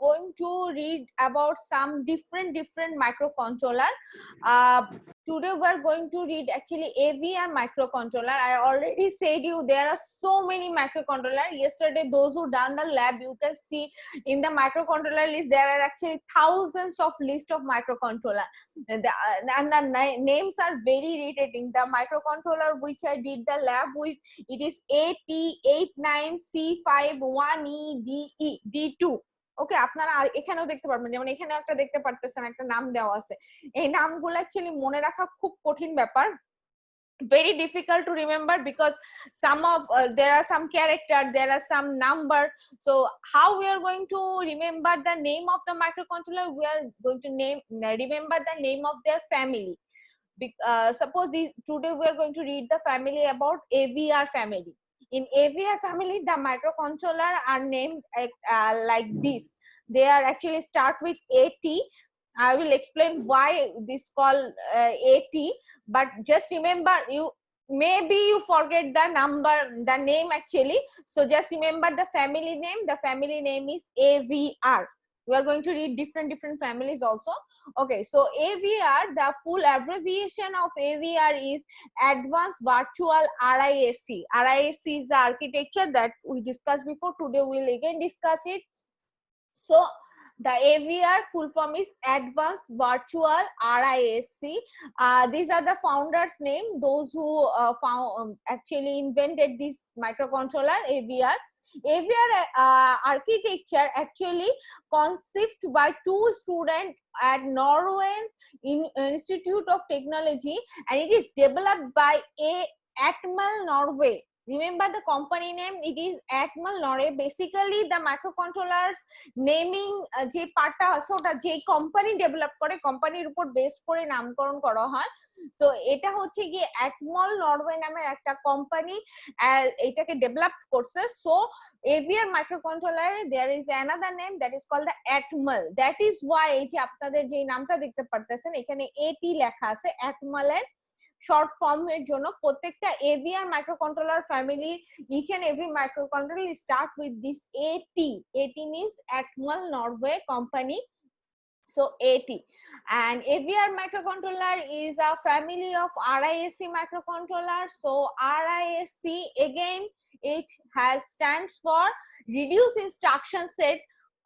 going to read about some different microcontroller. Today we're going to read actually AVR microcontroller. I already said you there are so many microcontroller. Yesterday, those who done the lab, you can see in the microcontroller list there are actually thousands of list of microcontroller, and the names are very irritating. The microcontroller which I did the lab with, it is AT89C51EDE ওকে আপনারা এখানেও দেখতে পারবেন, যেমন এখানেও একটা দেখতে পারতেছেন একটা নাম দেওয়া আছে। এই নামগুলো অ্যাকচুয়ালি মনে রাখা খুব কঠিন ব্যাপার, very difficult to remember because some of there are some character, there are some number. So how we are going to remember the name of the microcontroller? We are going to remember the name of their family. Suppose today we are going to read the family about AVR family. In AVR family, the microcontroller are named like this. They are actually start with AT. I will explain why this called AT, but just remember, maybe you forget the number, the name actually. So just remember the family name. The family name is AVR. We are going to read different families also. Okay, so AVR, the full abbreviation of AVR is Advanced Virtual RISC. RISC is the architecture that we discussed before. Today we will again discuss it. So the AVR full form is Advanced Virtual RISC. These are the founders' name, those who actually invented this microcontroller AVR. AVR architecture actually conceived by two students at Norwegian Institute of Technology, and it is developed by Atmel Norway. Remember the company name, it is Atmel Norway. Basically the microcontrollers naming যে পার্টটা আছে ওটা যে company develop করে, কোম্পানির উপর base করে নামকরণ করা হয়। সো এটা হচ্ছে কি Atmel Norway নামের একটা কোম্পানি এটাকে ডেভেলপ করছে। So AVR microcontroller there is another name that is called the Atmel. That is why এই যে আপনাদের যে নামটা দেখতে পারতেছেন এখানে AT লেখা আছে, Atmel এর short form এর জন্য। প্রত্যেকটা AVR microcontroller family, each and every microcontroller start with this AT. AT means Atmel Norway company. So AT, and AVR microcontroller is a family of RISC microcontroller. So RISC again, it has stands for Reduced Instruction Set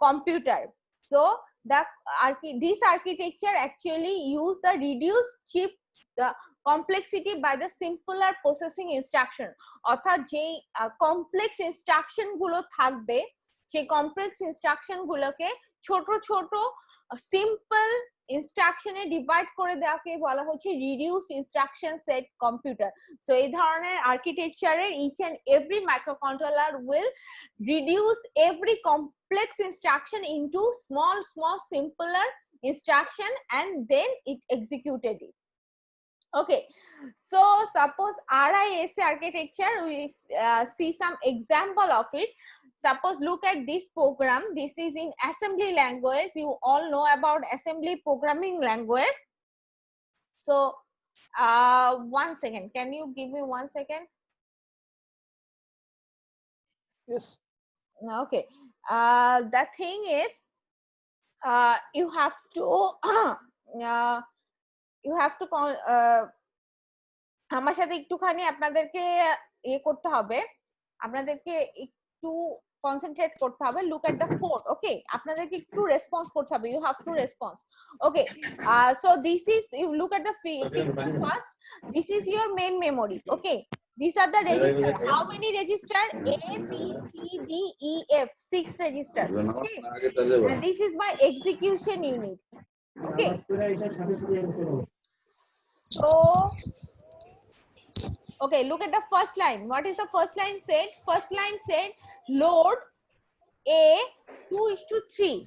Computer. So this architecture actually use the reduced chip the complexity by the simpler processing instruction. অর্থাৎ যে complex instruction গুলো থাকবে সেই complex instruction গুলোকে ছোট ছোট simple ইনস্ট্রাকশনে divide করে দেওয়াকে বলা হচ্ছে reduced instruction set computer. So এই ধরনের আর্কিটেকচারের each and every microcontroller will reduce every complex instruction into small simpler instruction and then it executed it. Okay, so suppose RISC architecture, we see some example of it. Suppose look at this program. This is in assembly language. You all know about assembly programming language. So 1 second, can you give me 1 second? Yes. Okay, the thing is you have to call আমার সাথে একটুখানি আপনাদেরকে করতে হবে, আপনাদেরকে একটু concentrate করতে হবে। Look at the code, okay? আপনাদেরকে একটু রেসপন্স করতে হবে, you have to response, okay? So this is, you look at the picture first, this is your main memory, okay? These are the register. How many register? A, B, C, D, E, F. 6 registers. Okay. And this is my execution unit. Okay. So, okay, look at the first line. What is the first line said? First line said load A 2:3.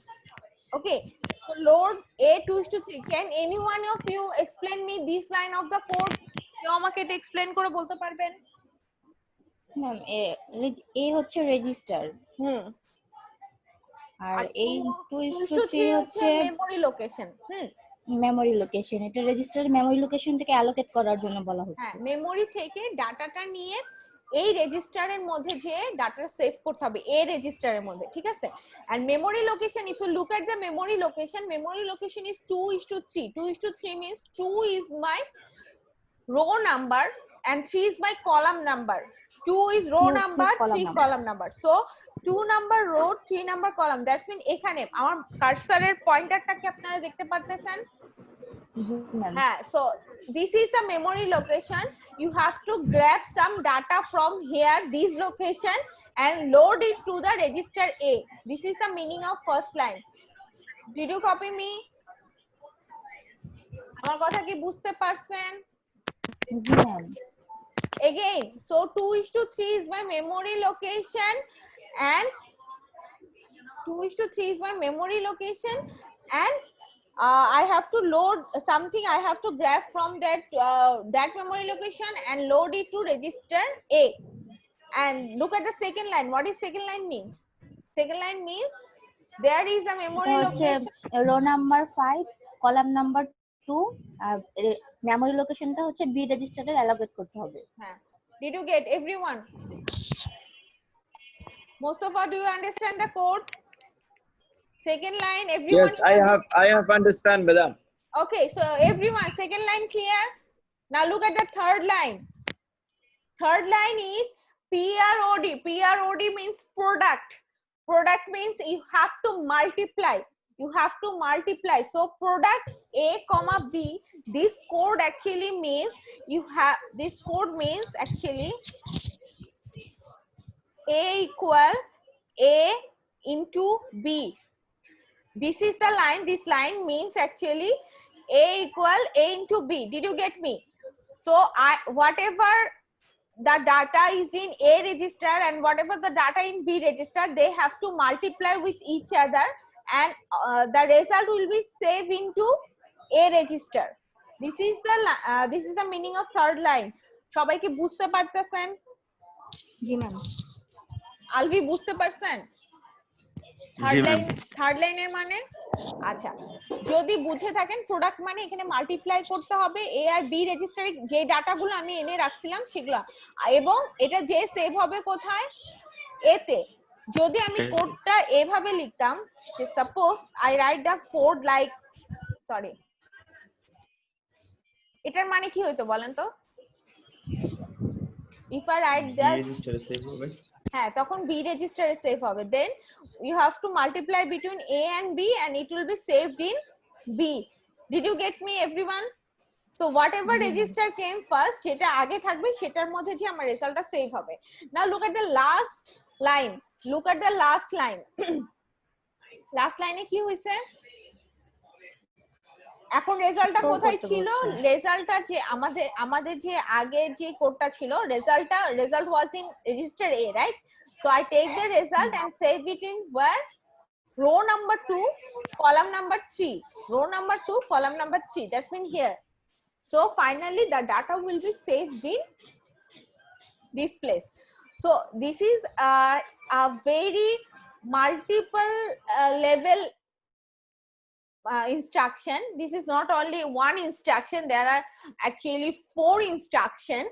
Okay. So load A 2:3. Can any one of you explain me this line of the code? কেউ আমাকে এটা explain করে বলতে পারবেন? Ma'am এ হচ্ছে register, আর এই 2:3 হচ্ছে memory location. Memory location. এটা রেজিস্টার মেমরি লোকেশন থেকে অ্যালোকেট করার জন্য বলা হচ্ছে। হ্যাঁ, মেমরি থেকে ডাটাটা নিয়ে এই রেজিস্টারের মধ্যে যে ডাটা সেভ করতে হবে এই রেজিস্টারের মধ্যে, ঠিক আছে? and memory location, if you look at the memory location is 2:3. 2:3 means 2 is my row number and 3 is my column number. 2 is row number, 3 column number. So 2 number row, 3 number column. That's mean এখানে আমার কার্সারের পয়েন্টারটা কি আপনারা দেখতে পারতেছেন? হ্যাঁ, so this is the memory location. You have to grab some data from here, this location, and load it to the register A. This is the meaning of first line. Did you copy me? আমার কথা কি বুঝতে পারছেন? জি ma'am. Again, so 2:3 is my memory location and 2:3 is my memory location, and I have to load something. I have to grab from that memory location and load it to register A. And look at the second line. What is second line means? Second line means there is a memory location. Row number 5, column number 2, R memory locationটা হচ্ছে B register-এ allocate করতে হবে। হ্যাঁ, did you get everyone? Mustafa, do you understand the code? Second line, everyone. Yes, I have understand, madam. Okay, so everyone, second line clear? Now look at the third line. Third line is PROD. PROD means product. Product means you have to multiply. You have to multiply. So product A comma B. This code actually means this code means actually A equal A into B. This is the line. This line means actually A equal A into B. Did you get me? So whatever the data is in A register and whatever the data in B register, they have to multiply with each other, and the result will be saved into A register. This is the meaning of third line. সবাই কি বুঝতে পারতেছেন? জি ma'am. Alvi বুঝতে পারছেন? Third লাইনের মানে? আচ্ছা, যদি বুঝে থাকেন প্রোডাক্ট মানে এখানে মাল্টিপ্লাই করতে হবে এ আর বি রেজিস্টারে যে ডাটাগুলো আমি এনে রাখছিলাম সেগুলো, এবং এটা যে সেভ হবে কোথায়? এতে। যদি আমি কোডটা এভাবে লিখতাম যে suppose I write the code like, sorry, এটার মানে কি হইতো বলেন তো? ইফ আই রাইট দ্যাট হ্যাঁ, তখন বি রেজিস্টারে সেভ হবে। দেন you have to multiply between A and B and it will be saved in B. Did you get me everyone? So whatever register came first, যেটা আগে থাকবে সেটার মধ্যে যে আমার রেজাল্টটা সেভ হবে। Now look at the last line. Look at the last line. Last line এ কি হইছে? এখন রেজাল্টটা কোথায় ছিল? রেজাল্টটা যে আমাদের যে আগের যে কোডটা ছিল, result was in register A, right? So I take the result and save it in where? Row number 2, column number 3. Row number 2, column number 3. That's mean here. So finally the data will be saved in this place. So this is a very multiple level instruction. This is not only one instruction, there are actually 4 instructions.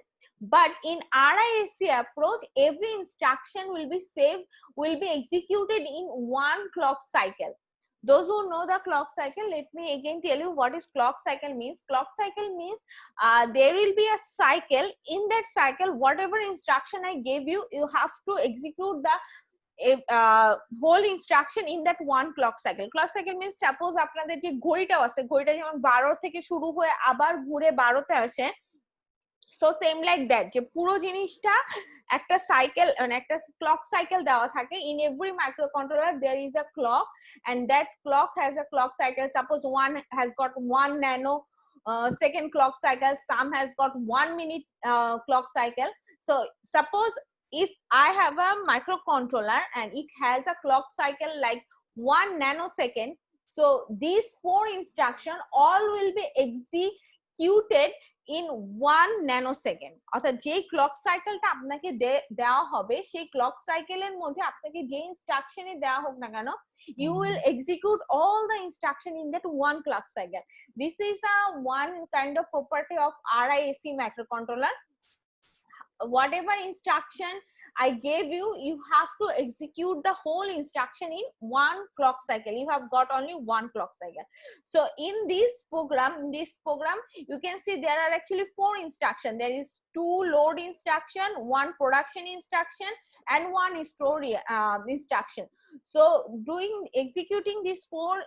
But in RISC approach, every instruction will be executed in one clock cycle. Those who know the clock cycle, let me again tell you what is clock cycle means. Clock cycle means there will be a cycle. In that cycle, whatever instruction I gave you, you have to execute the whole instruction in that one clock cycle. Clock cycle means suppose আপনাদের যে ঘড়িটা আছে, ঘড়িটা যেমন 12 থেকে শুরু হয়ে আবার ঘুরে 12 তে আসে, so same like that, যে পুরো জিনিসটা একটা সাইকেল, মানে একটা ক্লক সাইকেল দেওয়া থাকে। in every microcontroller there is a clock and that clock has a clock cycle. Suppose one has got 1 nano second clock cycle, some has got 1 minute clock cycle. So suppose if I have a microcontroller and it has a clock cycle like 1 nanosecond, so these 4 instructions all will be executed in 1 nanosecond. অর্থাৎ যে clock সাইকেলটা আপনাকে দেওয়া হবে সেই clock সাইকেলের মধ্যে আপনাকে যে ইনস্ট্রাকশনই দেওয়া হোক না কেন, you will execute all the instruction in that one clock cycle. This is a one kind of property of RISC microcontroller. whatever instruction I gave you, you have to execute the whole instruction in one clock cycle. You have got only one clock cycle. So in this program, you can see there are actually 4 instructions. There is 2 load instruction, 1 production instruction, and 1 store instruction. So executing these 4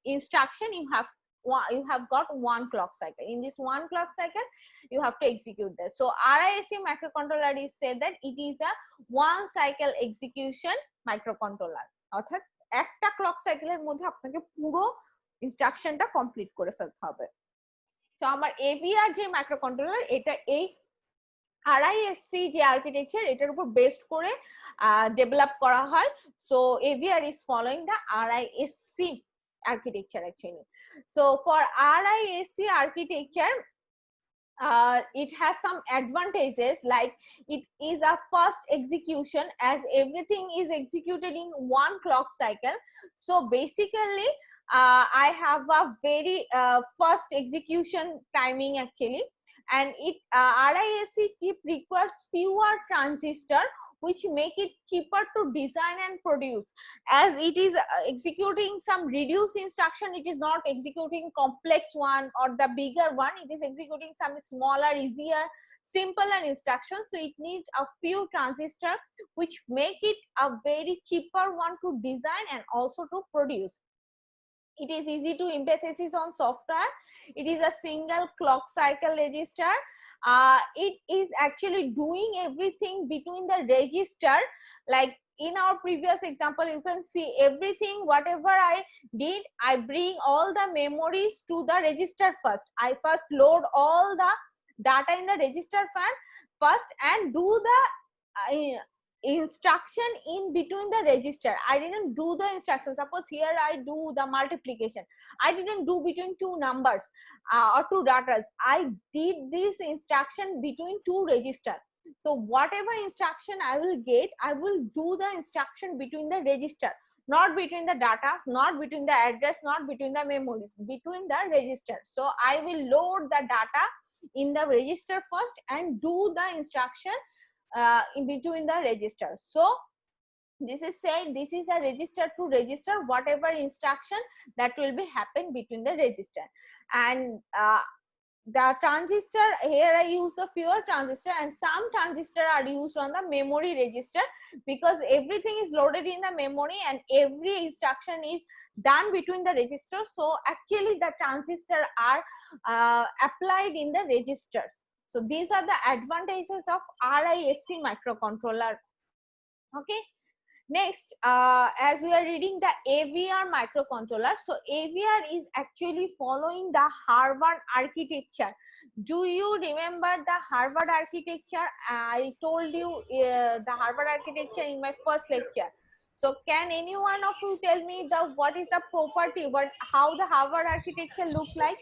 instruction, you have got 1 clock cycle. In this 1 clock cycle, you have to execute this. So RISC microcontroller is said that it is a 1 cycle execution microcontroller. অর্থাৎ একটা clock সাইকেলের মধ্যে আপনাকে পুরো ইনস্ট্রাকশনটা complete করে ফেলতে হবে। তো আমার AVR যে মাইক্রোকন্ট্রোলার, এটা এই RISC যে আর্কিটেকচার এটার উপর বেসড করে ডেভেলপ করা হয়। So AVR is following the RISC architecture actually. So for RISC architecture, it has some advantages, like it is a fast execution as everything is executed in 1 clock cycle. So basically I have a very fast execution timing actually, and it RISC chip requires fewer transistor, which make it cheaper to design and produce. As it is executing some reduced instruction, it is not executing complex one or the bigger one, it is executing some smaller, easier, simpler instructions. So it needs a few transistor, which make it a very cheaper one to design and also to produce. It is easy to emphasis on software. It is a single clock cycle register. It is actually doing everything between the register. Like in our previous example, you can see everything, whatever I did, I bring all the memories to the register first. I first load all the data in the register first and do the instruction in between the register. I didn't do the instruction. Suppose here I do the multiplication, I didn't do between 2 numbers or 2 datas. I did this instruction between 2 register. So whatever instruction I will get, I will do the instruction between the register, not between the data, not between the address, not between the memories, between the register. So I will load the data in the register first and do the instruction in between the register. So this is said, this is a register to register, whatever instruction that will be happen between the register. And the transistor, here I use the fewer transistor, and some transistor are used on the memory register, because everything is loaded in the memory and every instruction is done between the register. So actually the transistor are applied in the registers. So these are the advantages of RISC microcontroller. Okay. Next, as we are reading the AVR microcontroller, so AVR is actually following the Harvard architecture. Do you remember the Harvard architecture? I told you the Harvard architecture in my first lecture. So can any one of you tell me what is the property, how the Harvard architecture look like?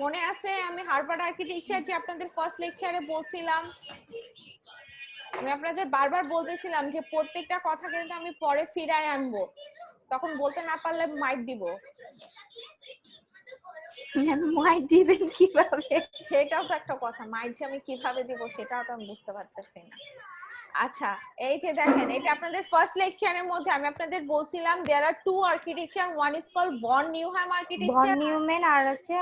মনে আছে আমি Harvard architecture যে আপনাদের first লেকচারে বলছিলাম, আমি আপনাদের বারবার বলতেছিলাম যে প্রত্যেকটা কথা কিন্তু আমি পরে ফিরায় আনবো, তখন বলতে না পারলে মাইক দিব। মাইক দিবেন কিভাবে? সেটাও তো একটা কথা, মাইক যে আমি কিভাবে দিব সেটাও তো আমি বুঝতে পারতেছি না। আচ্ছা, এই যে দেখেন, এটা আপনাদের ফার্স্ট লেকচারের মধ্যে আমি আপনাদের বলছিলাম there are 2 architecture, one is called von Neumann architecture, von Neumann আর আছে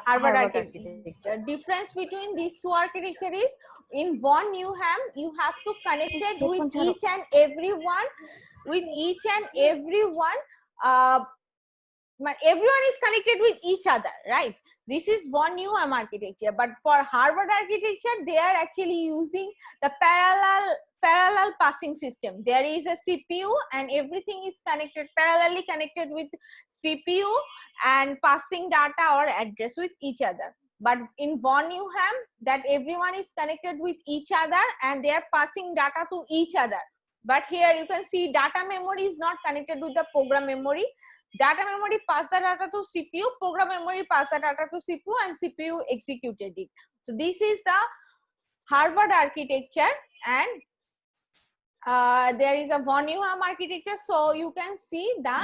Harvard architecture. Difference between these 2 architecture is, in von Neumann you have to connect it with each and everyone, everyone is connected with each other, right? This is von Neumann architecture. But for Harvard architecture, they are actually using the parallel passing system. There is a CPU and everything is connected, parallelly connected with CPU and passing data or address with each other. But in von Neumann, that everyone is connected with each other and they are passing data to each other. But here you can see data memory is not connected with the program memory. Data memory pass the data to CPU, program memory pass the data to CPU, and CPU executed it. So this is the Harvard architecture, and there is a von Neumann architecture. So you can see the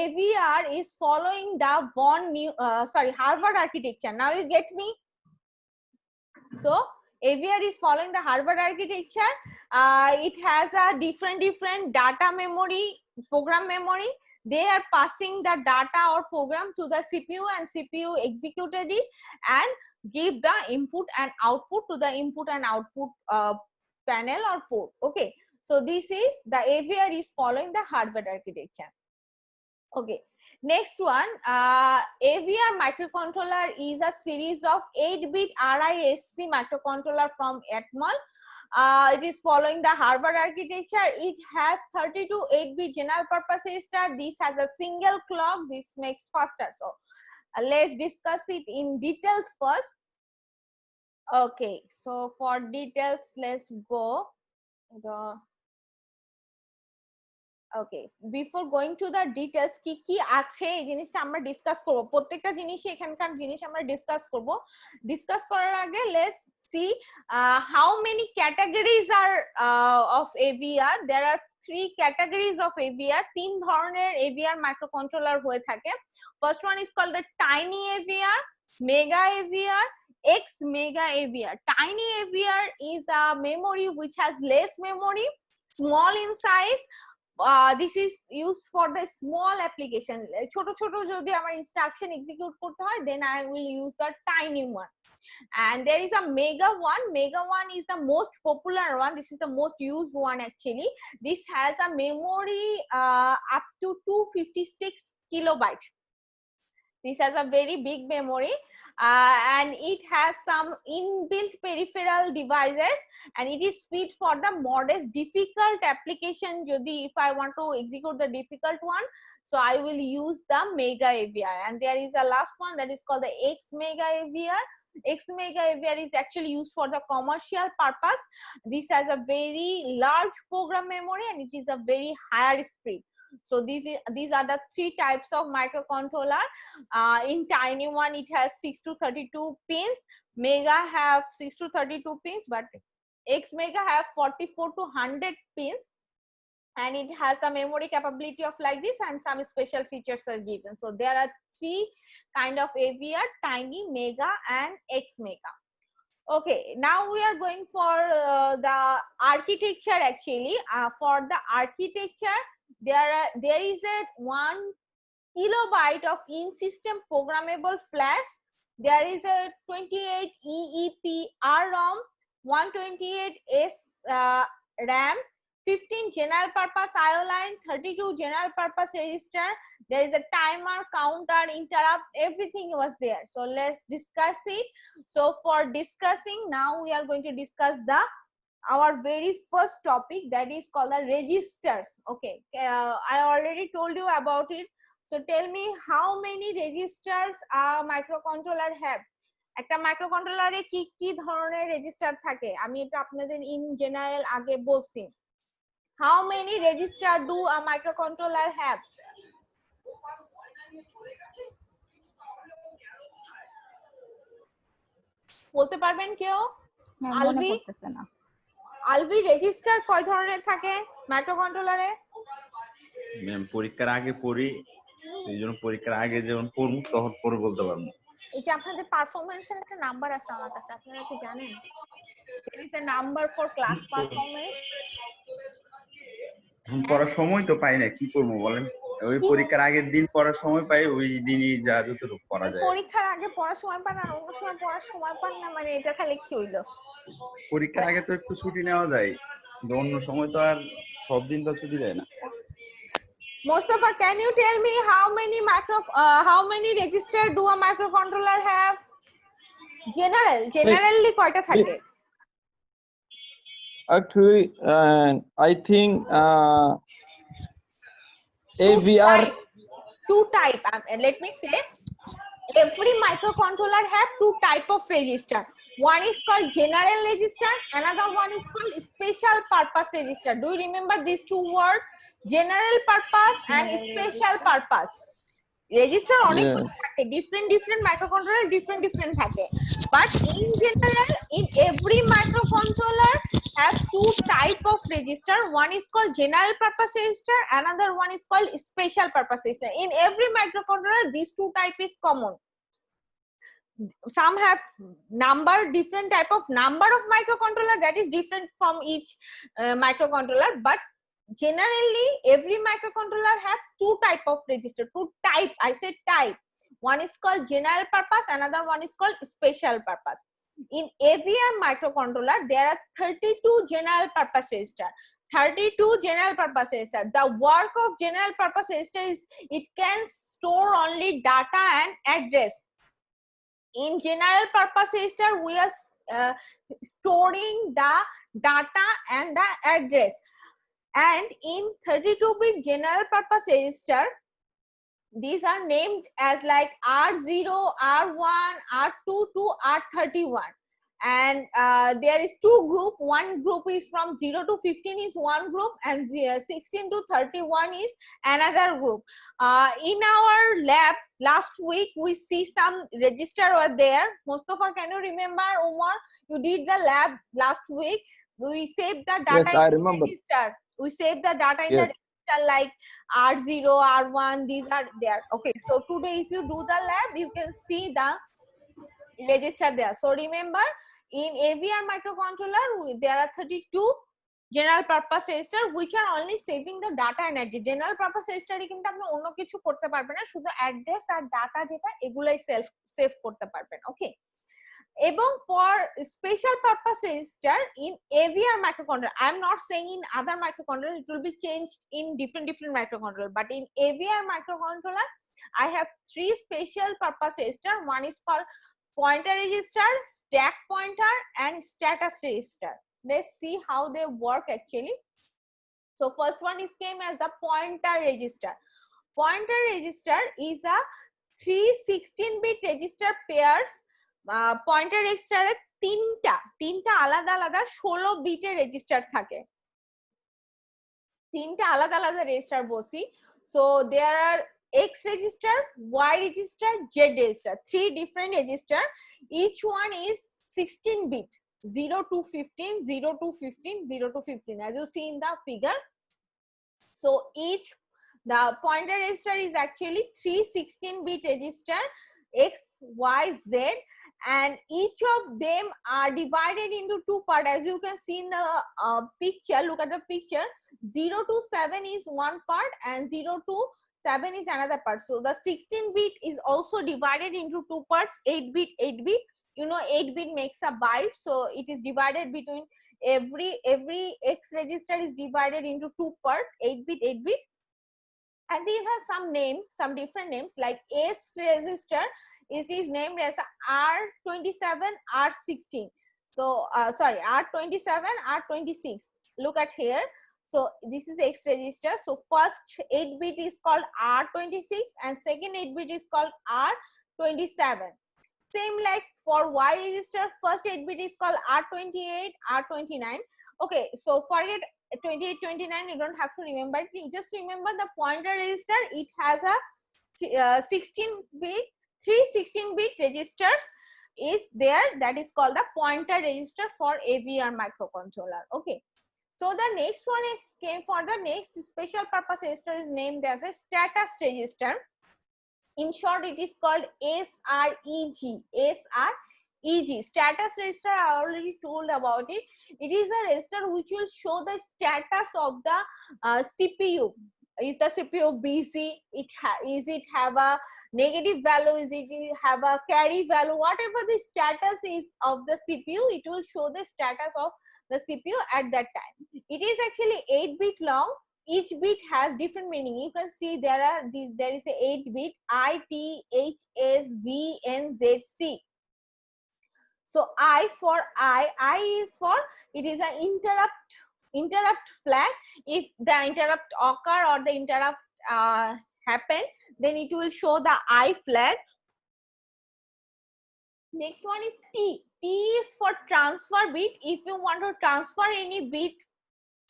AVR is following the Harvard architecture. Now you get me? So AVR is following the Harvard architecture. It has a different data memory, program memory. They are passing the data or program to the CPU, and CPU executed it and give the input and output to the input and output panel or port. Okay, so this is the AVR is following the Harvard architecture. Okay, next one, AVR microcontroller is a series of 8-bit RISC microcontroller from Atmel. It is following the Harvard architecture. It has 32 8-bit general purpose register. This has a single clock. This makes faster. So let's discuss it in details first. Okay, so for details, let's go. Okay, before going to the details, কি আছে এই জিনিসটা আমরা discuss করব। প্রত্যেকটা জিনিসই এখানকার জিনিস আমরা ডিসকাস করব। ডিসকাস করার আগে let's see how many categories are of AVR. There are 3 categories of AVR. 3 ধরনের AVR microcontroller হয়ে থাকে। First one is called the tiny AVR, mega AVR, X mega AVR. Tiny AVR is a memory which has less memory, small in size. This is used for the small application. ছোট ছোট যদি আমার instruction execute করতে হয়, then I will use the tiny one. And there is a mega one. Mega one is the most popular one. This is the most used one actually. This has a memory up to 256 kilobyte. This has a very big memory. And it has some inbuilt peripheral devices, and it is fit for the modest difficult application. Jodi if I want to execute the difficult one, so I will use the mega AVR. And there is a last one that is called the X mega AVR. X mega AVR is actually used for the commercial purpose. This has a very large program memory and it is a very higher speed. So these are the 3 types of microcontroller. In tiny one, it has 6 to 32 pins. Mega have 6 to 32 pins, but X mega have 44 to 100 pins. And it has the memory capability of like this, and some special features are given. So there are 3 kind of AVR: tiny, mega, and X mega. Okay, now we are going for the architecture actually. For the architecture, there is a 1 kilobyte of in-system programmable flash. There is a 28 EEPR ROM, 128 S RAM, 15 general purpose IO line, 32 general purpose register. There is a timer, counter, interrupt, everything was there. So let's discuss it. So for discussing, now we are going to discuss our very first topic, that is called the registers. Okay, I already told you about it. So tell me how many registers a microcontroller have. একটা মাইক্রোকন্ট্রোলারে কি কি ধরনের register থাকে আমি এটা আপনাদের in general আগে বলছি। How many register do a microcontroller have? বলতে পারবেন কেউ? আলবি আলবি রেজিস্টার কয় ধরনের থাকে মাইক্রোকন্ট্রোলারে? ম্যাম পরীক্ষার আগে পড়ি, এইজন্য পরীক্ষার আগে যখন পড়ব তখন পরে বলতে পারবো। এই যে আপনাদের পারফরম্যান্সের একটা নাম্বার আছে আমার কাছে, আপনারা কি জানেন? There is a number for class performance. পড়ার সময় তো পাই না, কি করব বলেন? ওই পরীক্ষার আগের দিন পড়ার সময় পাই, ওই দিনই যা যতটুকু পড়া যায়। পরীক্ষার আগে পড়ার সময় পান আর অন্য সময় পড়ার সময় পান না, মানে এটা খালি কি হইলো? পরীক্ষার আগে তো একটু ছুটি নেওয়া যায়, কিন্তু অন্য সময় তো আর সব দিন তো ছুটি যায় না। Mustafa, can you tell me how many register do a microcontroller have? Generally কয়টা থাকে? Actually, I think AVR two type. Let me say, every microcontroller have 2 type of register. One is called general register, another one is called special purpose register. Do you remember these 2 words? General purpose and special purpose. Register অনেকগুলো Yes. থাকে, different microcontroller different থাকে, but in general in every microcontroller have two type of register. One is called general purpose register, another one is called special purpose register. In every microcontroller these two type is common. Some have different type of number of microcontroller that is different from each microcontroller, but generally every microcontroller have two type of register. Two type, I said type. One is called general purpose, another one is called special purpose. In AVR microcontroller there are 32 general purpose register. 32 general purpose register. The work of general purpose register is it can store only data and address. In general purpose register we are storing the data and the address, and in 32-bit general purpose register these are named as like R0, R1, R2 to R31, and there is two group. One group is from 0 to 15 is one group, and 16 to 31 is another group. In our lab last week we see some register were there. Mustafa, can you remember? Omar, you did the lab last week. We saved the data Yes, I in the remember. register. We saved the data in the Yes. register like R0, R1, these are there. Okay, so today if you do the lab you can see the register there. So remember, in AVR microcontroller there are 32 general purpose register which are only saving the data and address. General purpose register এ কিন্তু আপনি অন্য কিছু করতে পারবেন না, শুধু address আর data যেটা এগুলাই সেভ করতে পারবেন। ওকে, এবং for special purpose register in AVR microcontroller, I am not saying in other microcontroller it will be changed in different microcontroller, but in AVR microcontroller I have three special purpose register. One is called pointer register, stack pointer, and status register. Let's see how they work actually. So first one is came as the pointer register. Pointer register is a 316-bit register pairs. Pointer register এ তিনটা আলাদা 16 বিটের register থাকে, তিনটা আলাদা register বসি। So there are X register, Y register, Z register, three different register. Each one is 16 bit, 0 to 15, 0 to 15, 0 to 15, as you see in the figure. So each the pointer register is actually 316 bit register X, Y, Z, and each of them are divided into two parts. As you can see in the picture, look at the picture. 0 to 7 is one part and 0 to 7 is another part. So the 16-bit is also divided into two parts, 8-bit, 8-bit. You know 8-bit makes a byte, so it is divided between every X register is divided into two parts, 8-bit, 8-bit. And these are some different names, like S register it is named as R27, R16. So sorry, R27, R26. Look at here. So this is X register. So first 8-bit is called R26 and second 8-bit is called R27. Same like for Y register, first 8-bit is called R28, R29. Okay, so forget 28, 29, you don't have to remember it. You just remember the pointer register. It has a 16-bit, 316-bit registers is there, that is called the pointer register for AVR microcontroller. Okay, so the next one is came for the next special purpose register is named as a status register. In short, it is called SREG. SREG, status register. I already told about it. It is a register which will show the status of the CPU. Is the CPU busy? Is it have a negative value? Is it have a carry value? Whatever the status is of the CPU, it will show the status of the CPU at that time. It is actually 8-bit long. Each bit has different meaning. You can see there is a 8-bit I, T, H, S, V, N, Z, C. So I for I is for it is an interrupt flag. If the interrupt occur or the interrupt happen, then it will show the I flag. Next one is T. T is for transfer bit. If you want to transfer any bit,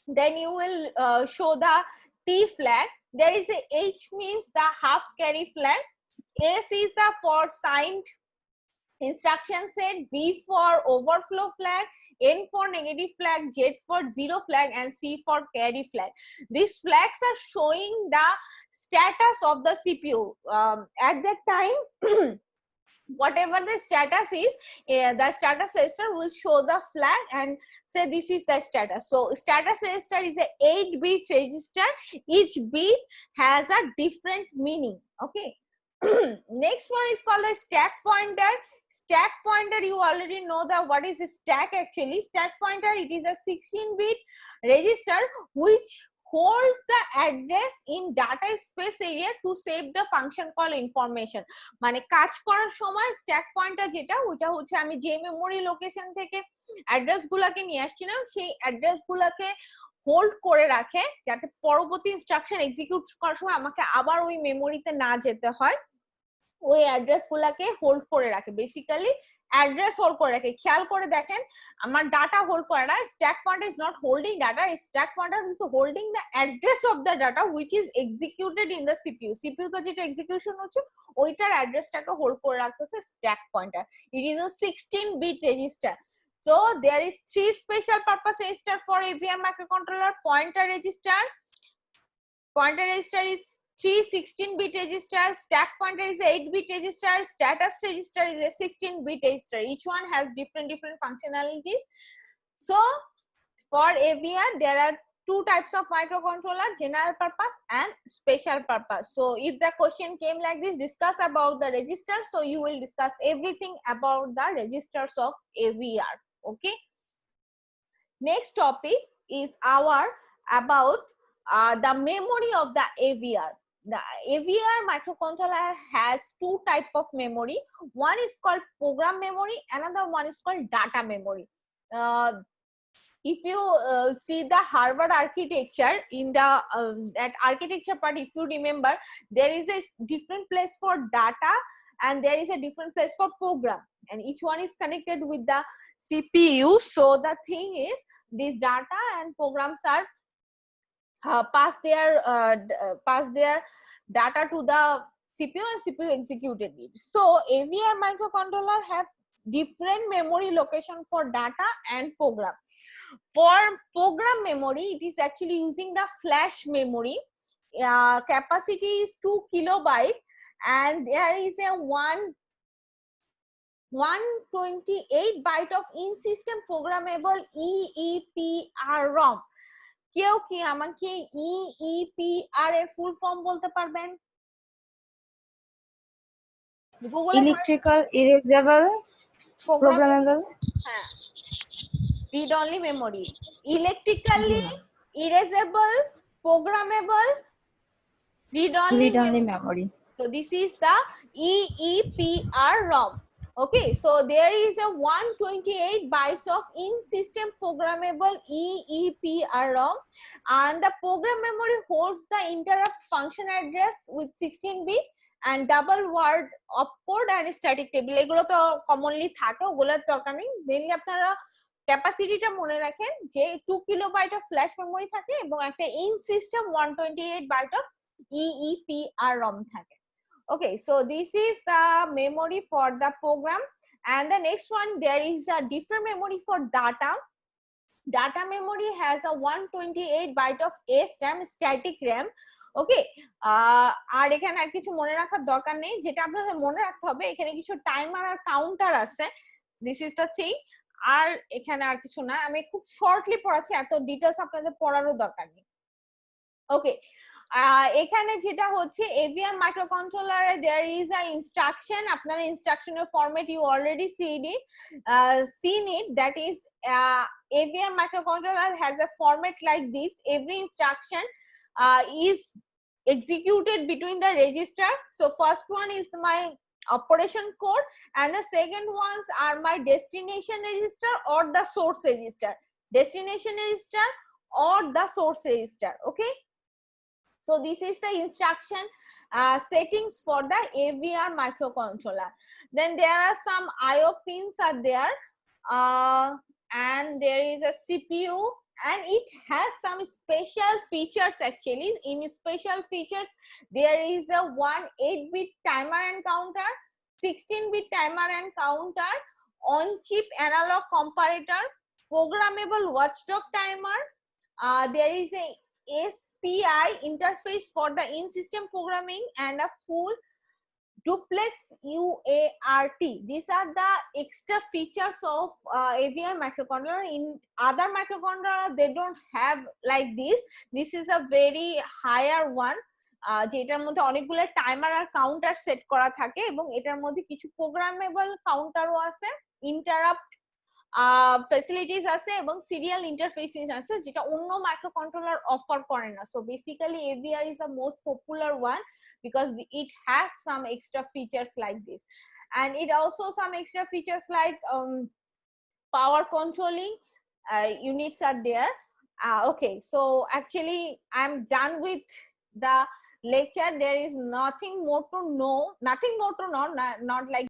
then you will show the T flag. There is a H means the half carry flag. S is the for signed instruction set, B for overflow flag, N for negative flag, Z for zero flag, and C for carry flag. These flags are showing the status of the CPU. At that time, whatever the status is, the status register will show the flag and say this is the status. So status register is a 8-bit register. Each bit has a different meaning. Okay. Next one is called the stack pointer. Stack pointer, you already know that what is a stack actually. Stack pointer, it is a 16-bit register which holds the address in data space area to save the function call information. মানে কাজ করার সময় stack pointer যেটা ওটা হচ্ছে আমি যে memory location থেকে অ্যাড্রেস গুলাকে নিয়ে আসছিলাম সেই অ্যাড্রেস গুলাকে হোল্ড করে রাখে যাতে পরবর্তী ইনস্ট্রাকশন এক্সিকিউট করার সময় আমাকে আবার ওই মেমোরিতে না যেতে হয়। ওই অ্যাড্রেস গুলাকে হোল্ড করে রাখে, বেসিক্যালি অ্যাড্রেস হোল্ড করে রাখে। খেয়াল করে দেখেন আমার ডাটা হোল্ড করে না, stack pointer is not holding data, stack pointer is holding the address of the data which is executed in the CPU. CPU তে যেটা এক্সিকিউশন হচ্ছে ওইটার অ্যাড্রেসটাকে হোল্ড করে রাখতেছে stack pointer. It is a 16-bit register. So there is 3 special purpose register for AVR microcontroller. Pointer register is 3 16-bit register, stack pointer is 8-bit register, status register is a 16-bit register. Each one has different functionalities. So for AVR there are 2 types of microcontroller, general purpose and special purpose. So if the question came like this, discuss about the register, so you will discuss everything about the registers of AVR. Okay, next topic is about the memory of the AVR. The AVR microcontroller has 2 types of memory. One is called program memory, another one is called data memory. If you see the Harvard architecture, in the that architecture part, if you remember, there is a different place for data and there is a different place for program, and each one is connected with the CPU. So the thing is, this data and programs are pass their data to the CPU and CPU executed it. So AVR microcontroller have different memory location for data and program. For program memory, it is actually using the flash memory. Capacity is 2 kilobyte and there is a 128 byte of in-system programmable EEPROM. কেউ কি আমাকে EEPR এর full form বলতে পারবেন? Electrical erasable programmable. হ্যাঁ, read only memory, electrically erasable, programmable, read only memory. So this is the EEPROM. Okay, so there is a 128 bytes of in-system programmable EEPROM, and the program memory holds the interrupt function address with 16-bit and double word opcode and static table. এগুলো তো commonly থাকে, ওগুলোর দরকার নেই। Mainly আপনারা ক্যাপাসিটিটা মনে রাখেন যে 2 কিলোবাইট অফ ফ্ল্যাশ মেমোরি থাকে এবং একটা in system 128 byte of EEPROM থাকে। Okay, so this is the memory for the program, and the next one, there is a different memory for data. Data memory has a 128 byte of SRAM, static RAM. Okay, আর এখানে আর কিছু মনে রাখার দরকার নেই, যেটা আপনাদের মনে রাখতে হবে এখানে কিছু টাইমার আর কাউন্টার আছে, দিস ইজ দ্য থিং। আর এখানে আর কিছু না, আমি খুব শর্টলি পড়াচ্ছি, এত ডিটেইলস আপনাদের পড়ারও দরকার নেই। ওকে, এখানে যেটা হচ্ছে AVR মাইক্রোকন্ট্রোলারে there is a instruction, আপনারা ইনস্ট্রাকশনের format you already seen it, that is AVR microcontroller has a format like this. Every instruction is executed between the register. So first one is my operation code and the second ones are my destination register or the source register, destination register or the source register. Okay, so this is the instruction settings for the AVR microcontroller. Then there are some IO pins are there, and there is a CPU, and it has some special features. Actually, in special features there is a 8-bit timer and counter, 16-bit timer and counter, on-chip analog comparator, programmable watchdog timer. There is a SPI interface for the in-system programming and a full duplex UART. These are the extra features of AVR microcontroller. In other microcontroller they don't have like this. This is a very higher one, যেটার মধ্যে অনেকগুলো timer আর counter set করা থাকে এবং এটার মধ্যে কিছু programmable কাউন্টারও আছে, ইন্টারাপ্ট ফ্যাসিলিটিস আছে এবং সিরিয়াল ইন্টারফেসিস আছে যেটা অন্য মাইক্রোকন্ট্রোলার অফার করে না. So basically AVR is the most popular one because it has some extra features like this, and it also some extra features like power controlling units are there. Okay, so actually I'm done with the lecture. There is nothing more to know, not like